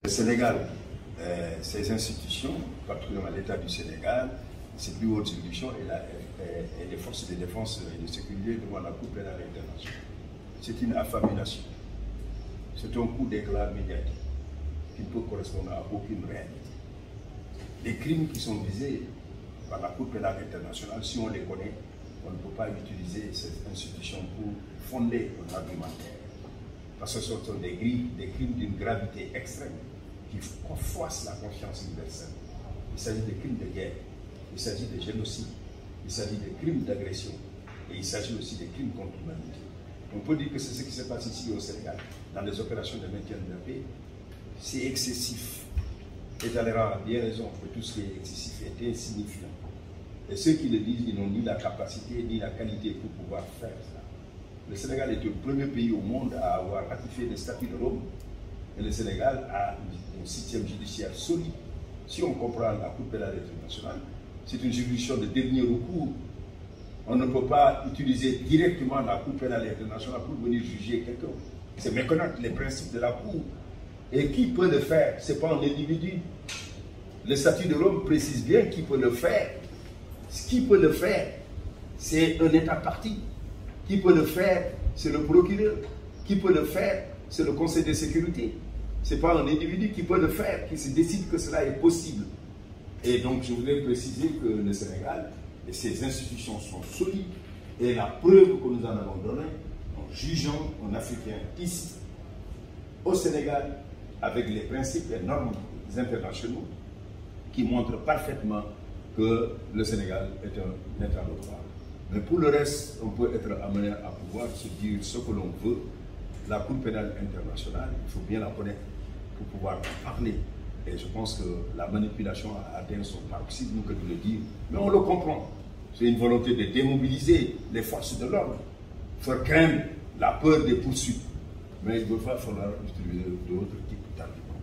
Le Sénégal, ses institutions, particulièrement l'État du Sénégal, ses plus hautes juridictions et les forces de défense et de sécurité devant la Cour pénale internationale. C'est une affabulation. C'est un coup d'éclat médiatique qui ne peut correspondre à aucune réalité. Les crimes qui sont visés par la Cour pénale internationale, si on les connaît, on ne peut pas utiliser cette institution pour fonder un argumentaire. Parce que ce sont des crimes d'une gravité extrême qui froissent la confiance universelle. Il s'agit de crimes de guerre, il s'agit de génocide, il s'agit de crimes d'agression et il s'agit aussi de crimes contre l'humanité. On peut dire que c'est ce qui se passe ici au Sénégal, dans les opérations de maintien de la paix. C'est excessif. Et Talleyrand a bien raison que tout ce qui est excessif est insignifiant. Et ceux qui le disent, ils n'ont ni la capacité ni la qualité pour pouvoir faire ça. Le Sénégal est le premier pays au monde à avoir ratifié le statut de Rome. Et le Sénégal a un système judiciaire solide. Si on comprend la Cour pénale internationale, c'est une juridiction de dernier recours. On ne peut pas utiliser directement la Cour pénale internationale pour venir juger quelqu'un. C'est méconnaître les principes de la Cour. Et qui peut le faire? Ce n'est pas un individu. Le statut de Rome précise bien qui peut le faire. Ce qui peut le faire, c'est un État parti. Qui peut le faire, c'est le procureur. Qui peut le faire, c'est le Conseil de sécurité. Ce n'est pas un individu qui peut le faire, qui se décide que cela est possible. Et donc, je voudrais préciser que le Sénégal et ses institutions sont solides. Et la preuve que nous en avons donnée en jugeant un Africain ici, au Sénégal, avec les principes et normes internationaux qui montrent parfaitement que le Sénégal est un État de droit. Mais pour le reste, on peut être amené à pouvoir se dire ce que l'on veut. La Cour pénale internationale, il faut bien la connaître pour pouvoir en parler. Et je pense que la manipulation a atteint son paroxysme, que de le dire. Mais on le comprend. C'est une volonté de démobiliser les forces de l'ordre, faire craindre la peur des poursuites. Mais il va falloir utiliser d'autres types d'arguments.